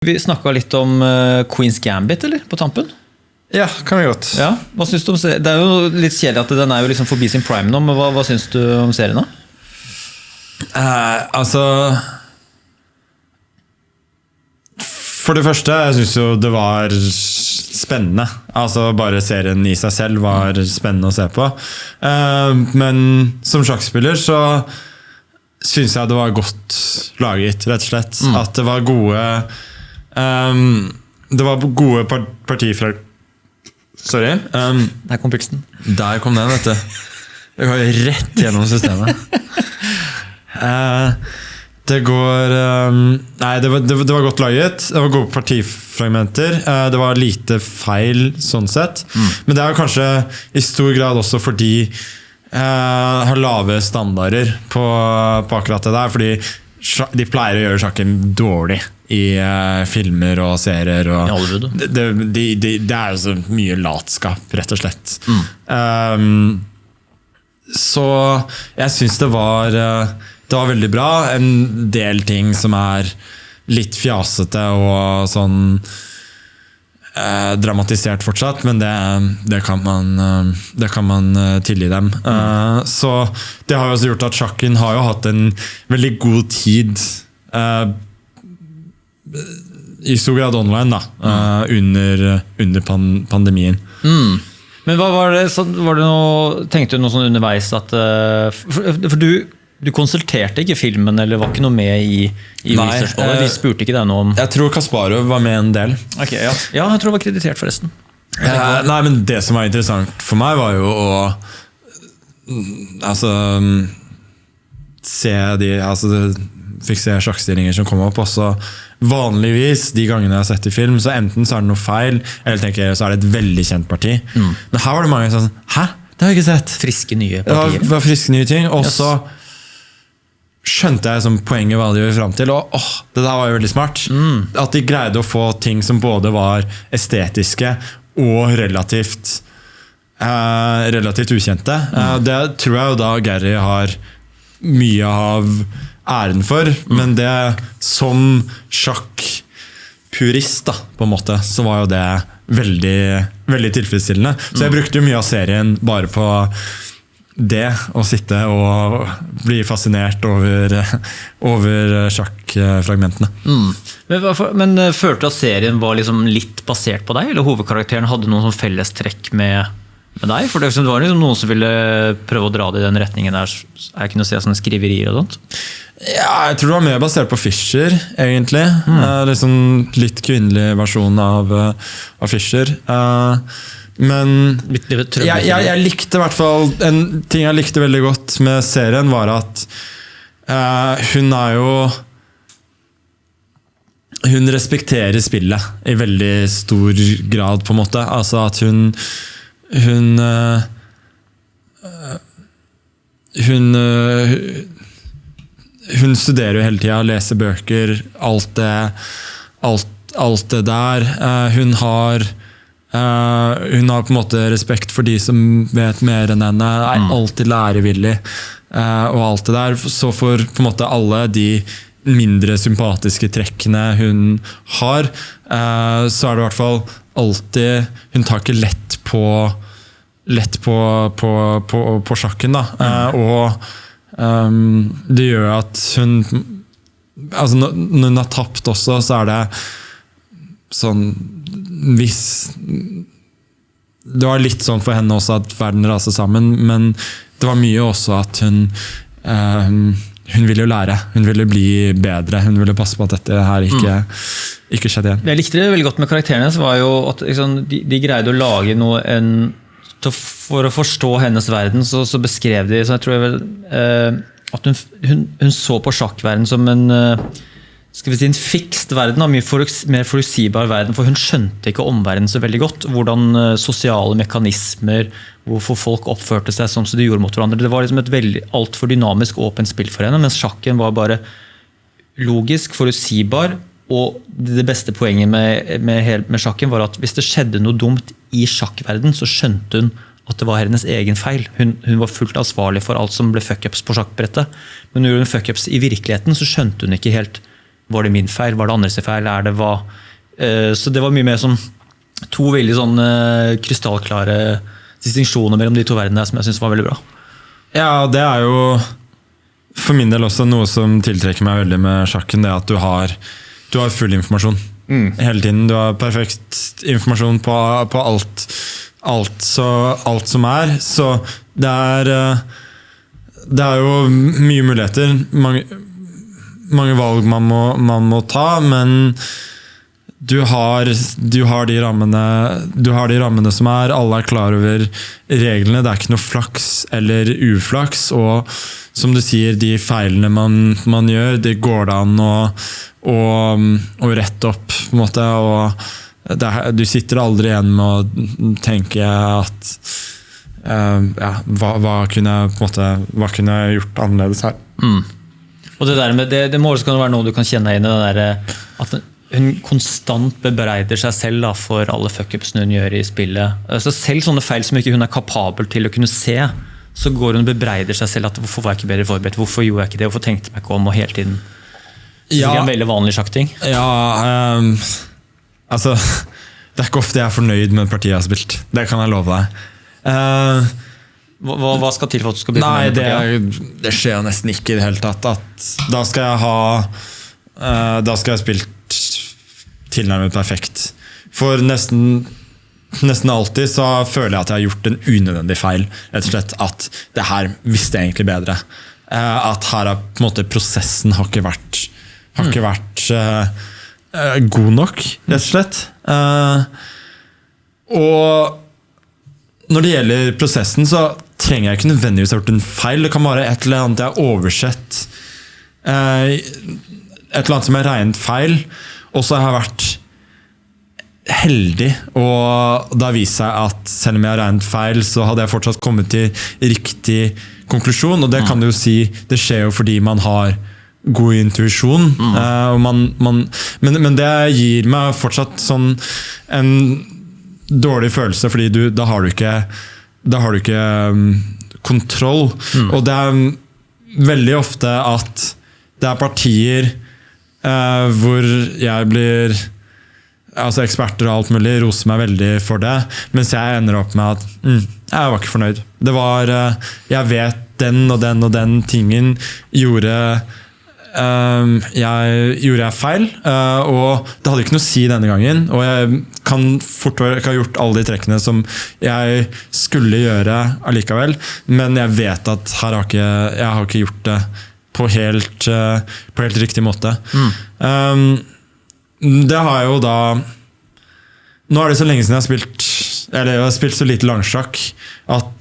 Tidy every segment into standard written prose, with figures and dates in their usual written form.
Vi snakket litt om Queen's Gambit, eller? På tampen? Ja, kan vi godt. Ja, hva synes du om serien? Det er jo litt kjedelig at den er jo liksom forbi sin prime nå, men hva synes du om serien da? Altså For det første, jeg synes jo det var spennende. Altså bare serien i seg selv var spennende å se på. Men som sjakkspiller så synes jeg det var godt laget, rett og slett. At det var gode partier fra... Sorry. Der kom pilsen. Der kom den, vet du. Det går rett gjennom systemet. Det var godt laget. Det var gode partifragmenter. Det var lite feil sånn sett. Men det er kanskje i stor grad også fordi har lave standarder på akkurat det der, fordi de pleier å gjøre sjakken dårlig i filmer og serier og i Hollywood. Det er jo så mye latskap, rett og slett. Så jeg synes det var veldig bra. En del ting som er litt fjasete og sånn dramatisert fortsatt, men det kan man tilgi dem. Så det har jo også gjort at sjakken har jo hatt en veldig god tid i stor grad online da, under pandemien. Men hva var det, tenkte du noe sånn underveis at, for du konsulterte ikke filmen, eller var ikke noe med i research på det? De spurte ikke deg noe om... Jeg tror Kasparov var med en del. Ok, ja. Ja, jeg tror det var kreditert forresten. Nei, men det som var interessant for meg var jo å fikk se sjakkstillinger som kom opp, og så vanligvis, de gangene jeg har sett i film, så enten så er det noe feil, eller tenker jeg, så er det et veldig kjent parti. Men her var det mange som sånn, hæ? Det har jeg ikke sett. Friske nye partier. Det var friske nye ting, og så skjønte jeg som poenget hva de gjør frem til, og det der var jo veldig smart. At de greide å få ting som både var estetiske og relativt ukjente. Det tror jeg jo da Gary har mye av æren for, men det som sjakkpurist da, på en måte, så var jo det veldig, veldig tilfredsstillende. Så jeg brukte jo mye av serien bare på det, å sitte og bli fascinert over sjakkfragmentene. Men følte du at serien var liksom litt basert på deg, eller hovedkarakteren hadde noen sånn fellestrekk med deg? For det var liksom noen som ville prøve å dra det i den retningen der, jeg kunne se sånne skriverier og sånt. Ja, jeg tror det var mer basert på Fischer, egentlig. Liksom litt kvinnelig versjon av Fischer. Men jeg likte i hvert fall, en ting jeg likte veldig godt med serien var at hun respekterer spillet i veldig stor grad, på en måte. Altså at hun studerer jo hele tiden, leser bøker, alt det der. Hun har på en måte respekt for de som vet mer enn henne, er alltid lærevillig og alt det der. Så for på en måte alle de mindre sympatiske trekkene hun har, så er det i hvert fall alltid, hun tar ikke lett på sjakken da. Og det gjør at hun, altså når hun har tapt også, så er det sånn, hvis det var litt sånn for henne også at verden raser sammen, men det var mye også at hun ville jo lære, hun ville bli bedre, hun ville passe på at dette her ikke skjedde igjen. Jeg likte det veldig godt med karakterene, så var jo at liksom, de greide å lage noe for å forstå hennes verden, så beskrev de, så jeg tror at hun så på sjakkverden som en fikst verden, mye mer forutsigbar verden, for hun skjønte ikke omverdenen så veldig godt, hvordan sosiale mekanismer, hvorfor folk oppførte seg som de gjorde mot hverandre. Det var liksom et alt for dynamisk åpent spill for henne, mens sjakken var bare logisk, forutsigbar, og det beste poenget med sjakken var at hvis det skjedde noe dumt i sjakkverden, så skjønte hun at det var hennes egen feil. Hun var fullt ansvarlig for alt som ble fuck-ups på sjakkbrettet, men når hun fuck-ups i virkeligheten, så skjønte hun ikke helt var det min feil, var det andres feil, det hva? Så det var mye mer som to veldig sånn krystallklare distinksjoner mellom de to verdenene som jeg synes var veldig bra. Ja, det jo for min del også noe som tiltrekker meg veldig med sjakken, det at du har full informasjon hele tiden. Du har perfekt informasjon på alt som så det jo mye muligheter, mange valg man må ta, men du har de rammene som alle klar over reglene, det ikke noe flaks eller uflaks, og som du sier, de feilene man gjør, det går det an å rette opp på en måte, og du sitter aldri igjen med å tenke at hva kunne jeg gjort annerledes her. Og det der med det må også være noe du kan kjenne inn i, det der, at hun konstant bebreider seg selv da, for alle fuck-upsene hun gjør i spillet. Så selv sånne feil som ikke hun kapabel til å kunne se, så går hun og bebreider seg selv at hvorfor var jeg ikke bedre forberedt, hvorfor gjorde jeg ikke det, hvorfor tenkte jeg meg ikke om, og hele tiden. Så det en veldig vanlig sjakkting. Ja, altså, det ikke ofte jeg fornøyd med partiet jeg har spilt. Det kan jeg love deg. Hva skal til for at du skal bli fornøyd med partiet? Det skjer jo nesten ikke i det hele tatt. Da skal jeg spilt tilnærmet perfekt. For nesten alltid så føler jeg at jeg har gjort en unødvendig feil, rett og slett at det her visste jeg egentlig bedre. At her på en måte prosessen har ikke vært god nok, rett og slett. Og når det gjelder prosessen, så trenger jeg ikke nødvendigvis ha gjort en feil. Det kan være et eller annet jeg har oversett, et eller annet som jeg regnet feil, og så har jeg vært heldig, og da viser seg at selv om jeg har regnet feil, så hadde jeg fortsatt kommet til riktig konklusjon, og det kan du jo si, det skjer jo fordi man har god intuisjon, men det gir meg fortsatt sånn en dårlig følelse, fordi da har du ikke kontroll, og det veldig ofte at det partier hvor jeg blir eksperter og alt mulig roser meg veldig for det, mens jeg ender opp med at jeg var ikke fornøyd. Det var, jeg vet den og den og den tingen gjorde jeg feil, og det hadde ikke noe å si denne gangen, og jeg kan fortsatt ikke ha gjort alle de trekkene som jeg skulle gjøre allikevel, men jeg vet at jeg har ikke gjort det på helt riktig måte. Det har jeg jo da, nå det så lenge siden jeg har spilt så lite langsjakk at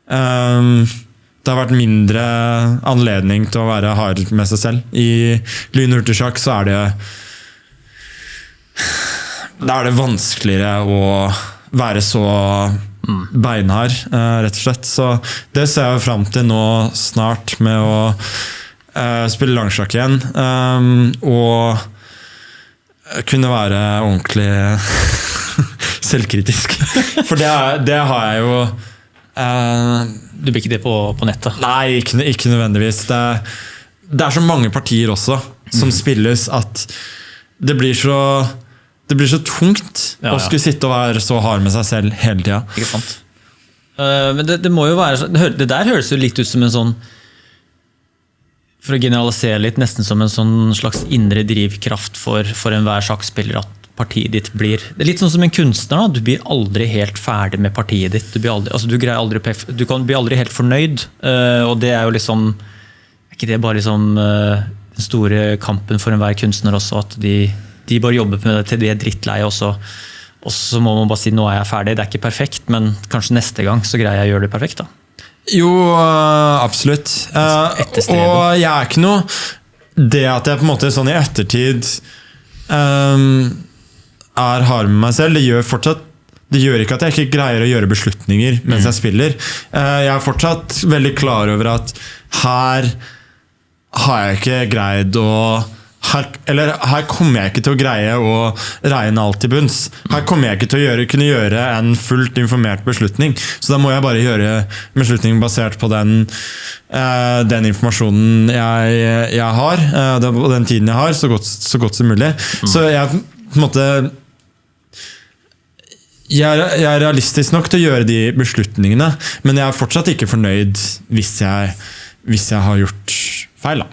det har vært mindre anledning til å være hard med seg selv. I lynhurtigsjakk så det vanskeligere å være så beinhard, rett og slett. Så det ser jeg frem til nå snart med å spille langsjakk igjen, og kunne være ordentlig selvkritisk. For det har jeg jo Du blir ikke det på nettet? Nei, ikke nødvendigvis. Det så mange partier også som spilles at det blir så tungt å skulle sitte og være så hard med seg selv hele tiden. Ikke sant? Men det må jo være det der høres jo litt ut som en sånn, for å generalisere litt, nesten som en sånn slags indre drivkraft for enhver sjakkspiller, at partiet ditt blir, det litt sånn som en kunstner da, du blir aldri helt ferdig med partiet ditt, du kan bli aldri helt fornøyd, og det jo liksom, ikke det bare liksom den store kampen for enhver kunstner også, at de bare jobber med det til de drittleie også, og så må man bare si, nå jeg ferdig, det ikke perfekt, men kanskje neste gang så greier jeg å gjøre det perfekt da. Jo, absolutt. Og jeg ikke noe, det at jeg på en måte sånn i ettertid hard med meg selv, det gjør ikke at jeg ikke greier å gjøre beslutninger mens jeg spiller. Jeg fortsatt veldig klar over at her har jeg ikke greid å her kommer jeg ikke til å greie å regne alt til bunns. Her kommer jeg ikke til å kunne gjøre en fullt informert beslutning. Så da må jeg bare gjøre beslutningen basert på den informasjonen jeg har, og den tiden jeg har, så godt som mulig. Så jeg på en måte jeg er realistisk nok til å gjøre de beslutningene, men jeg er fortsatt ikke fornøyd hvis jeg har gjort feil. Da.